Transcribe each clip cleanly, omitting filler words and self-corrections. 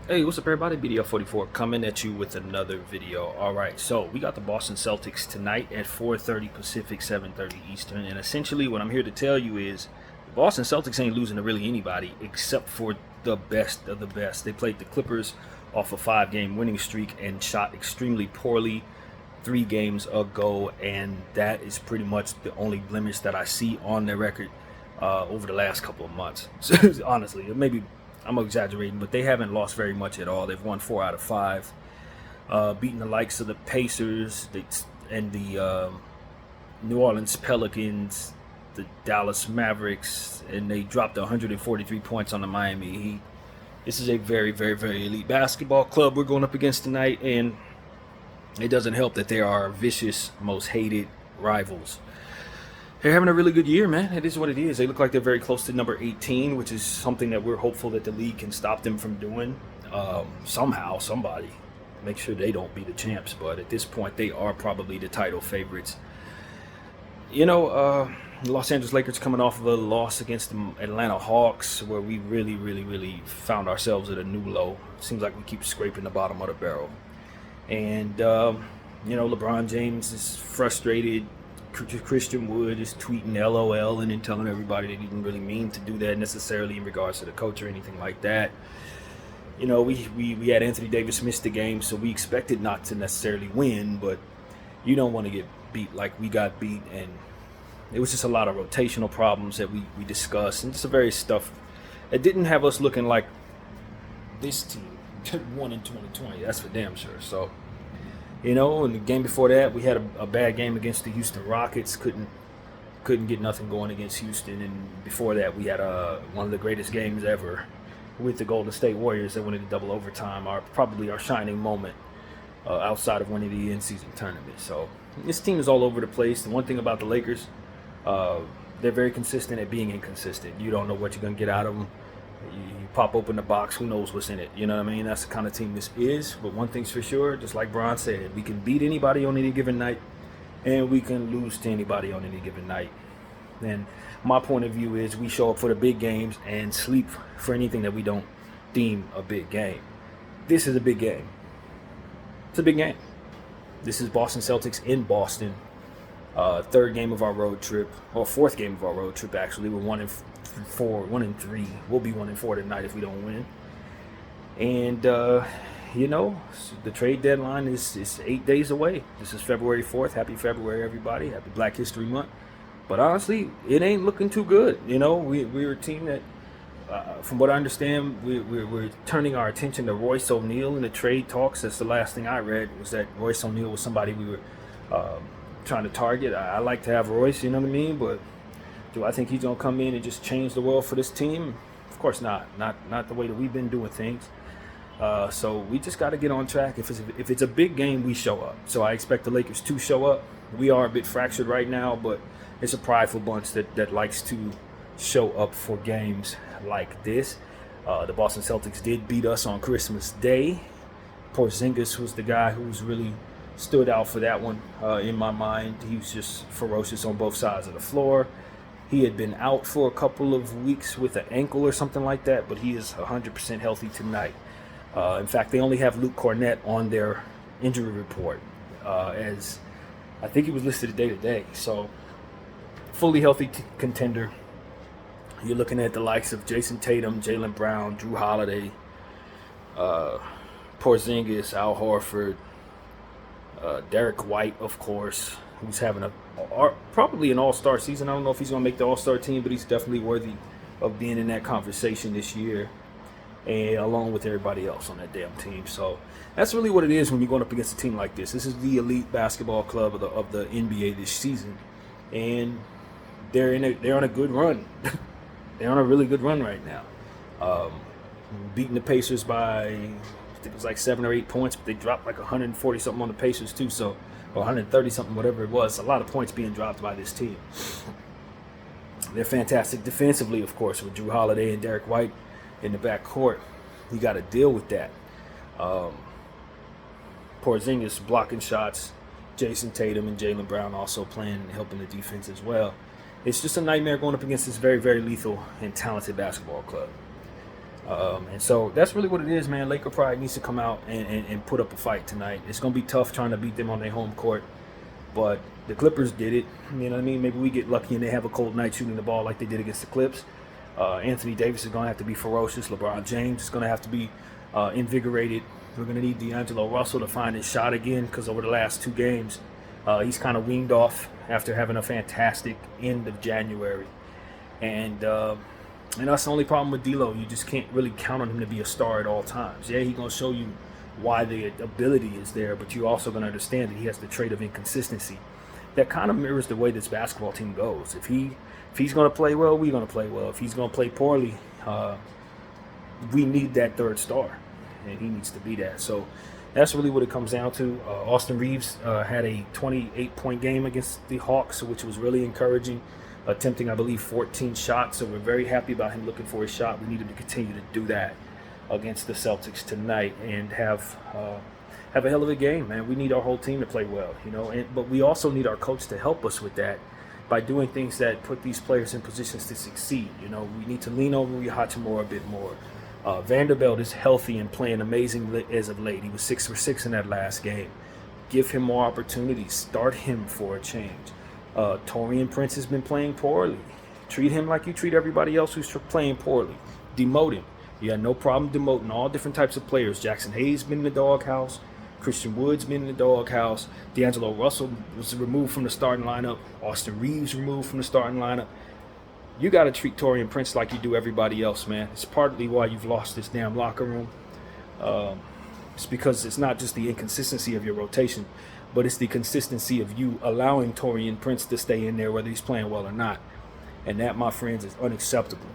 Hey, what's up, everybody? BDL44 coming at you with another video. All right, so we got the Boston Celtics tonight at 4:30 Pacific, 7:30 Eastern, and essentially what I'm here to tell you is the Boston Celtics ain't losing to really anybody except for the best of the best. They played the Clippers off a 5-game winning streak and shot extremely poorly 3 games ago, and that is pretty much the only blemish that I see on their record over the last couple of months. Honestly, maybe I'm exaggerating, but they haven't lost very much at all. They've won 4 out of 5, beating the likes of the Pacers and the New Orleans Pelicans, the Dallas Mavericks, and they dropped 143 points on the Miami Heat. This is a very, very, very elite basketball club we're going up against tonight, and it doesn't help that they are our vicious, most hated rivals. They're having a really good year, man. It is what it is. They look like they're very close to number 18, which is something that we're hopeful that the league can stop them from doing. Somehow, somebody, make sure they don't be the champs. But at this point, they are probably the title favorites. The Los Angeles Lakers coming off of a loss against the Atlanta Hawks, where we really, really, really found ourselves at a new low. It seems like we keep scraping the bottom of the barrel. And, LeBron James is frustrated. Christian Wood is tweeting LOL and then telling everybody that he didn't really mean to do that necessarily in regards to the coach or anything like that. We had Anthony Davis miss the game, so we expected not to necessarily win, but you don't want to get beat like we got beat. And it was just a lot of rotational problems that we discussed, and just various stuff that didn't have us looking like this team won in 2020. That's for damn sure. So, in the game before that, we had a bad game against the Houston Rockets. Couldn't get nothing going against Houston. And before that, we had one of the greatest games ever with the Golden State Warriors that went into double overtime. Probably our shining moment outside of winning the in-season tournament. So this team is all over the place. The one thing about the Lakers, they're very consistent at being inconsistent. You don't know what you're going to get out of them. You pop open the box, who knows what's in it? You know what I mean? That's the kind of team this is. But one thing's for sure, just like Bron said, we can beat anybody on any given night, and we can lose to anybody on any given night. And my point of view is we show up for the big games and sleep for anything that we don't deem a big game. This is a big game. It's a big game. This is Boston Celtics in Boston. Third game of our road trip, or fourth game of our road trip, actually. We're 1-3. We'll be 1-4 tonight if we don't win. And, the trade deadline is 8 days away. This is February 4th. Happy February, everybody. Happy Black History Month. But honestly, it ain't looking too good. We're a team that, from what I understand, we're turning our attention to Royce O'Neal in the trade talks. That's the last thing I read, was that Royce O'Neal was somebody we were trying to target. I like to have Royce, you know what I mean? But do I think he's going to come in and just change the world for this team? Of course not. Not the way that we've been doing things. So we just got to get on track. If it's a big game, we show up. So I expect the Lakers to show up. We are a bit fractured right now, but it's a prideful bunch that likes to show up for games like this. The Boston Celtics did beat us on Christmas Day. Porzingis was the guy who's really stood out for that one in my mind. He was just ferocious on both sides of the floor. He had been out for a couple of weeks with an ankle or something like that, but he is 100% healthy tonight. In fact, they only have Luke Cornett on their injury report, as I think he was listed day to day. So, fully healthy contender. You're looking at the likes of Jason Tatum, Jaylen Brown, Drew Holiday, Porzingis, Al Horford, Derek White, of course, who's having probably an all-star season. I don't know if he's going to make the all-star team, but he's definitely worthy of being in that conversation this year, and along with everybody else on that damn team. So that's really what it is when you're going up against a team like this. This is the elite basketball club of the NBA this season, and they're on a good run. They're on a really good run right now. Beating the Pacers by, I think it was like 7 or 8 points, but they dropped like 140 something on the Pacers too. So, or 130 something, whatever it was. A lot of points being dropped by this team. They're fantastic defensively, of course, with Drew Holiday and Derek White in the backcourt. You got to deal with that. Porzingis blocking shots, Jason Tatum and Jaylen Brown also playing and helping the defense as well. It's just a nightmare going up against this very, very lethal and talented basketball club. And so that's really what it is, man. Laker Pride needs to come out and put up a fight tonight. It's going to be tough trying to beat them on their home court, but the Clippers did it. You know what I mean? Maybe we get lucky and they have a cold night shooting the ball like they did against the Clips. Anthony Davis is going to have to be ferocious. LeBron James is going to have to be invigorated. We're going to need D'Angelo Russell to find his shot again, because over the last 2 games, he's kind of weaned off after having a fantastic end of January. And that's the only problem with D'Lo. You just can't really count on him to be a star at all times. Yeah, he's going to show you why the ability is there, but you're also going to understand that he has the trait of inconsistency. That kind of mirrors the way this basketball team goes. If he's going to play well, we're going to play well. If he's going to play poorly, we need that third star, and he needs to be that. So that's really what it comes down to. Austin Reeves had a 28-point game against the Hawks, which was really encouraging, attempting, I believe, 14 shots. So we're very happy about him looking for his shot. We need him to continue to do that against the Celtics tonight and have a hell of a game, man. We need our whole team to play well, but we also need our coach to help us with that by doing things that put these players in positions to succeed. We need to lean over Rui Hachimura a bit more. Vanderbilt is healthy and playing amazing as of late. He was 6 for 6 in that last game. Give him more opportunities. Start him for a change. Taurean Prince has been playing poorly. Treat him like you treat everybody else who's playing poorly. Demote him. You had no problem demoting all different types of players. Jackson Hayes been in the doghouse. Christian Wood's been in the doghouse. D'Angelo Russell was removed from the starting lineup. Austin Reeves removed from the starting lineup. You got to treat Taurean Prince like you do everybody else, man. It's partly why you've lost this damn locker room. It's because it's not just the inconsistency of your rotation, but it's the consistency of you allowing Taurean Prince to stay in there whether he's playing well or not. And that, my friends, is unacceptable.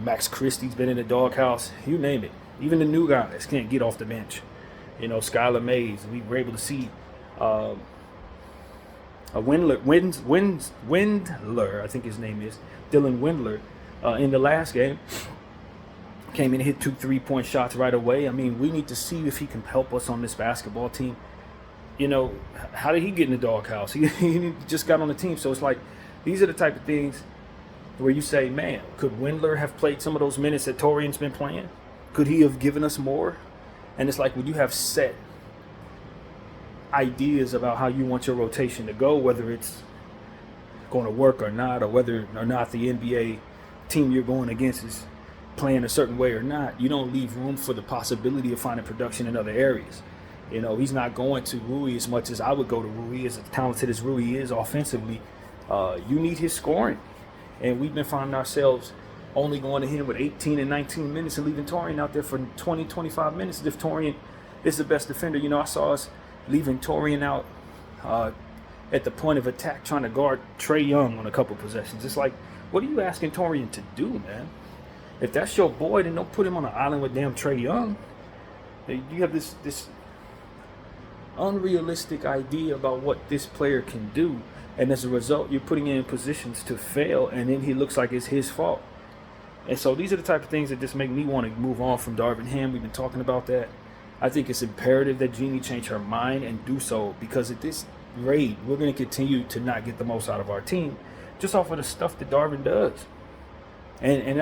Max Christie's been in the doghouse. You name it. Even the new guys can't get off the bench. Skylar Mays. We were able to see Windler, I think his name is, Dylan Windler, in the last game. Came in and hit 2 3-point shots right away. I mean, we need to see if he can help us on this basketball team. How did he get in the doghouse? He just got on the team. So it's like, these are the type of things where you say, man, could Windler have played some of those minutes that Taurean's been playing? Could he have given us more? And it's like, when you have set ideas about how you want your rotation to go, whether it's going to work or not, or whether or not the NBA team you're going against is playing a certain way or not, you don't leave room for the possibility of finding production in other areas. He's not going to Rui as much as I would go to Rui, as talented as Rui is offensively. You need his scoring. And we've been finding ourselves only going to him with 18 and 19 minutes and leaving Taurean out there for 20, 25 minutes. If Taurean is the best defender, I saw us leaving Taurean out at the point of attack trying to guard Trae Young on a couple possessions. It's like, what are you asking Taurean to do, man? If that's your boy, then don't put him on an island with damn Trae Young. You have this unrealistic idea about what this player can do, and as a result, you're putting him in positions to fail, and then he looks like it's his fault. And so these are the type of things that just make me want to move on from Darvin Ham. We've been talking about that. I think it's imperative that Jeannie change her mind and do so, because at this rate, we're going to continue to not get the most out of our team just off of the stuff that Darvin does. And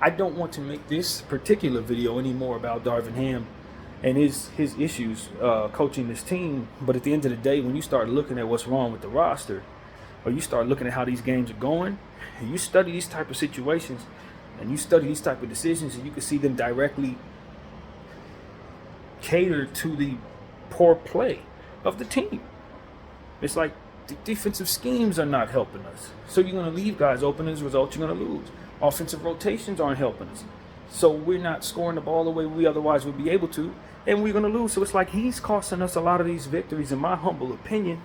I don't want to make this particular video anymore about Darvin Ham and his issues coaching this team. But at the end of the day, when you start looking at what's wrong with the roster, or you start looking at how these games are going, and you study these type of situations, and you study these type of decisions, and you can see them directly cater to the poor play of the team. It's like the defensive schemes are not helping us. So you're going to leave guys open. As a result, you're going to lose. Offensive rotations aren't helping us. So we're not scoring the ball the way we otherwise would be able to, and we're going to lose. So it's like he's costing us a lot of these victories, in my humble opinion.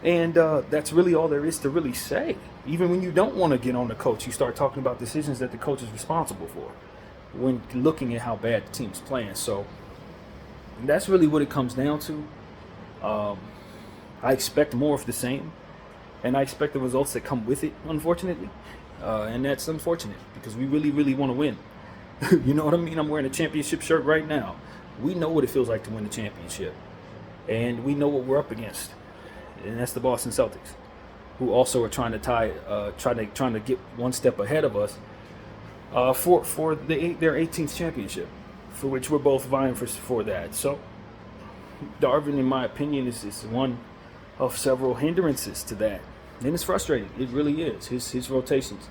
And that's really all there is to really say. Even when you don't want to get on the coach, you start talking about decisions that the coach is responsible for when looking at how bad the team's playing. So that's really what it comes down to. I expect more of the same, and I expect the results that come with it, unfortunately. And that's unfortunate, because we really, really want to win. You know what I mean? I'm wearing a championship shirt right now. We know what it feels like to win the championship, and we know what we're up against. And that's the Boston Celtics, who also are trying to get one step ahead of us for their 18th championship, for which we're both vying for that. So Darvin, in my opinion, is one of several hindrances to that, and it's frustrating. It really is. His rotations,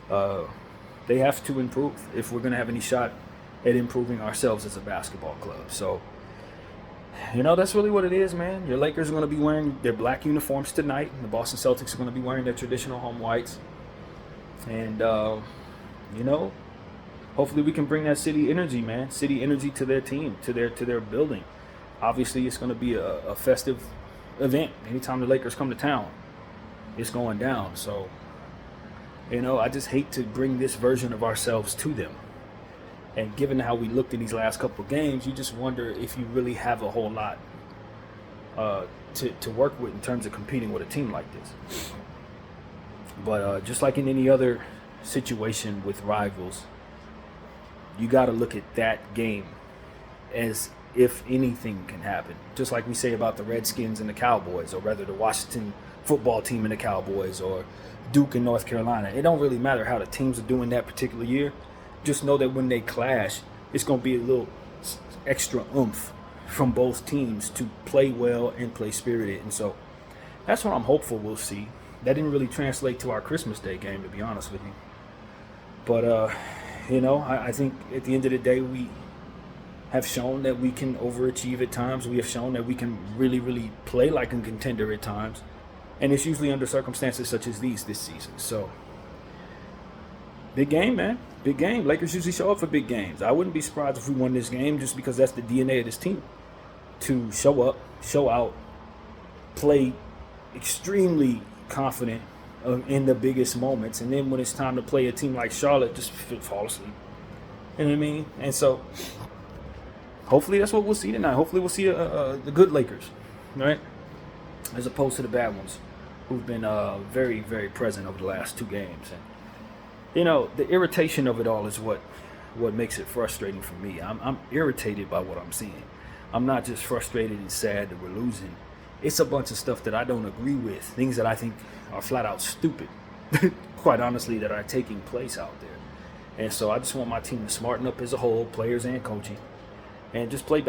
they have to improve if we're going to have any shot at improving ourselves as a basketball club. So, that's really what it is, man. Your Lakers are going to be wearing their black uniforms tonight, and the Boston Celtics are going to be wearing their traditional home whites. And, hopefully we can bring that city energy, man. City energy to their team, to their building. Obviously, it's going to be a festive event. Anytime the Lakers come to town, it's going down. So, I just hate to bring this version of ourselves to them. And given how we looked in these last couple of games, you just wonder if you really have a whole lot to work with in terms of competing with a team like this. But just like in any other situation with rivals, you got to look at that game as if anything can happen. Just like we say about the Redskins and the Cowboys, or rather the Washington football team and the Cowboys, or Duke and North Carolina. It don't really matter how the teams are doing that particular year. Just know that when they clash, it's going to be a little extra oomph from both teams to play well and play spirited. And so that's what I'm hopeful we'll see. That didn't really translate to our Christmas Day game, to be honest with you. But, I think at the end of the day, we have shown that we can overachieve at times. We have shown that we can really, really play like a contender at times. And it's usually under circumstances such as these this season. So, big game, man. Big game. Lakers usually show up for big games. I wouldn't be surprised if we won this game just because that's the DNA of this team. To show up, show out, play extremely confident in the biggest moments. And then when it's time to play a team like Charlotte, just fall asleep. You know what I mean? And so, hopefully that's what we'll see tonight. Hopefully we'll see the good Lakers, right? As opposed to the bad ones who've been very, very present over the last two games. And, the irritation of it all is what makes it frustrating for me. I'm irritated by what I'm seeing. I'm not just frustrated and sad that we're losing. It's a bunch of stuff that I don't agree with, things that I think are flat out stupid, quite honestly, that are taking place out there. And so I just want my team to smarten up as a whole, players and coaching, and just play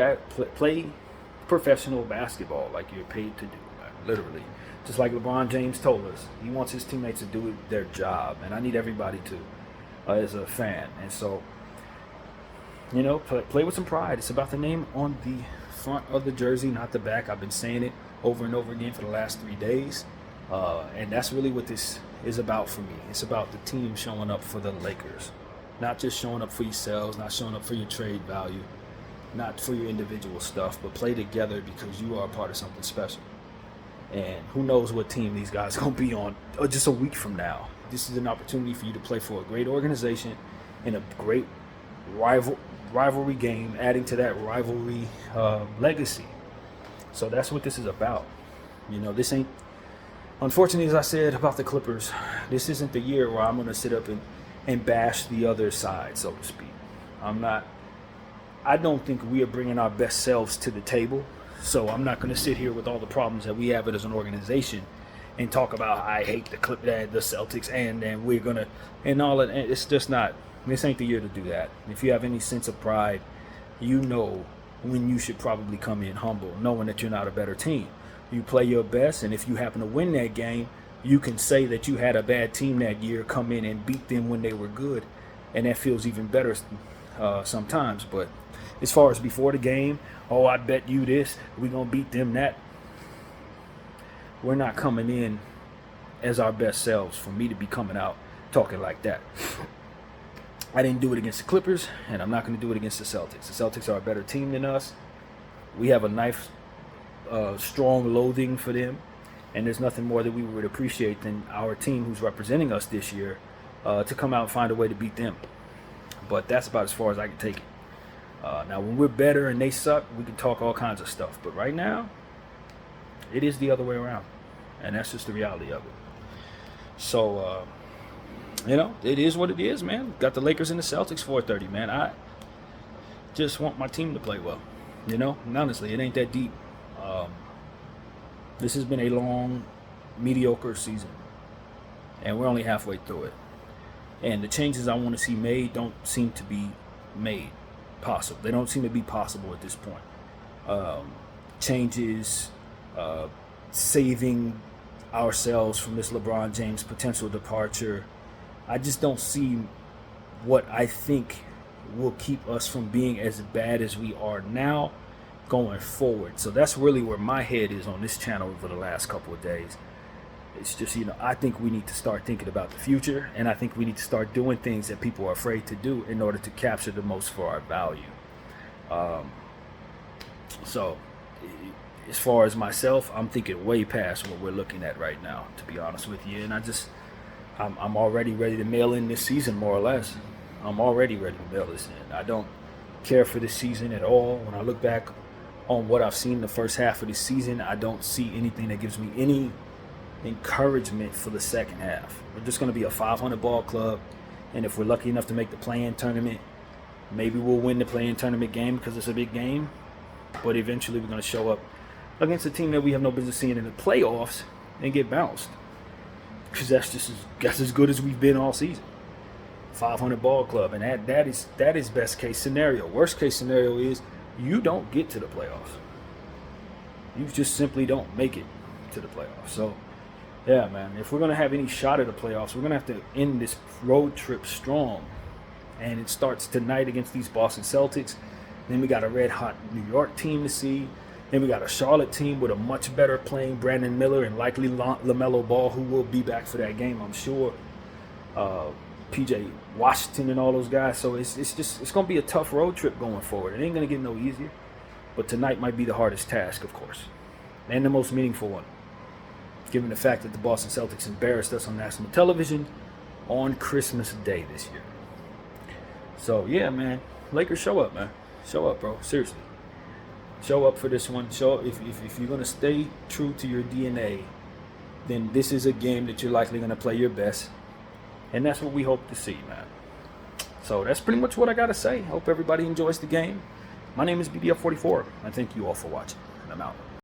professional basketball like you're paid to do, literally. Just like LeBron James told us, he wants his teammates to do their job, and I need everybody to, as a fan. And so, play with some pride. It's about the name on the front of the jersey, not the back. I've been saying it over and over again for the last 3 days, and that's really what this is about for me. It's about the team showing up for the Lakers, not just showing up for yourselves, not showing up for your trade value, not for your individual stuff, but play together because you are a part of something special. And who knows what team these guys are going to be on just a week from now. This is an opportunity for you to play for a great organization in a great rivalry game, adding to that rivalry legacy. So that's what this is about. This ain't, unfortunately, as I said about the Clippers, this isn't the year where I'm going to sit up and bash the other side, so to speak. I don't think we are bringing our best selves to the table. So I'm not going to sit here with all the problems that we have as an organization and talk about I hate the Celtics and we're going to and all that. It's just not. This ain't the year to do that. If you have any sense of pride, when you should probably come in humble, knowing that you're not a better team. You play your best, and if you happen to win that game, you can say that you had a bad team that year, come in and beat them when they were good, and that feels even better sometimes. But as far as before the game, I bet you this, we're going to beat them that. We're not coming in as our best selves for me to be coming out talking like that. I didn't do it against the Clippers, and I'm not going to do it against the Celtics. The Celtics are a better team than us. We have a nice, strong loathing for them, and there's nothing more that we would appreciate than our team who's representing us this year to come out and find a way to beat them. But that's about as far as I can take it. Now, when we're better and they suck, we can talk all kinds of stuff. But right now, it is the other way around. And that's just the reality of it. So, it is what it is, man. Got the Lakers and the Celtics 4:30, man. I just want my team to play well. And honestly, it ain't that deep. This has been a long, mediocre season. And we're only halfway through it. And the changes I want to see made don't seem to be made possible. They don't seem to be possible at this point. Changes, saving ourselves from this LeBron James potential departure. I just don't see what I think will keep us from being as bad as we are now going forward. So that's really where my head is on this channel over the last couple of days. It's just, I think we need to start thinking about the future, and I think we need to start doing things that people are afraid to do in order to capture the most for our value. So as far as myself, I'm thinking way past what we're looking at right now, to be honest with you. And I'm already ready to mail in this season, more or less. I'm already ready to mail this in. I don't care for this season at all. When I look back on what I've seen the first half of this season, I don't see anything that gives me any encouragement for the second half. We're just going to be a 500 ball club, and if we're lucky enough to make the play-in tournament, maybe we'll win the play-in tournament game because it's a big game. But eventually we're going to show up against a team that we have no business seeing in the playoffs and get bounced, because that's as good as we've been all season. 500 ball club, and that is best case scenario. Worst case scenario is you don't get to the playoffs. You just simply don't make it to the playoffs. So yeah, man, if we're going to have any shot at the playoffs, we're going to have to end this road trip strong. And it starts tonight against these Boston Celtics. Then we got a red-hot New York team to see. Then we got a Charlotte team with a much better playing Brandon Miller and likely LaMelo Ball, who will be back for that game, I'm sure. PJ Washington and all those guys. So it's going to be a tough road trip going forward. It ain't going to get no easier. But tonight might be the hardest task, of course, and the most meaningful one, given the fact that the Boston Celtics embarrassed us on national television on Christmas Day this year. So, yeah, man. Lakers, show up, man. Show up, bro. Seriously. Show up for this one. Show up. If you're going to stay true to your DNA, then this is a game that you're likely going to play your best. And that's what we hope to see, man. So that's pretty much what I got to say. Hope everybody enjoys the game. My name is BBF44. I thank you all for watching. And I'm out.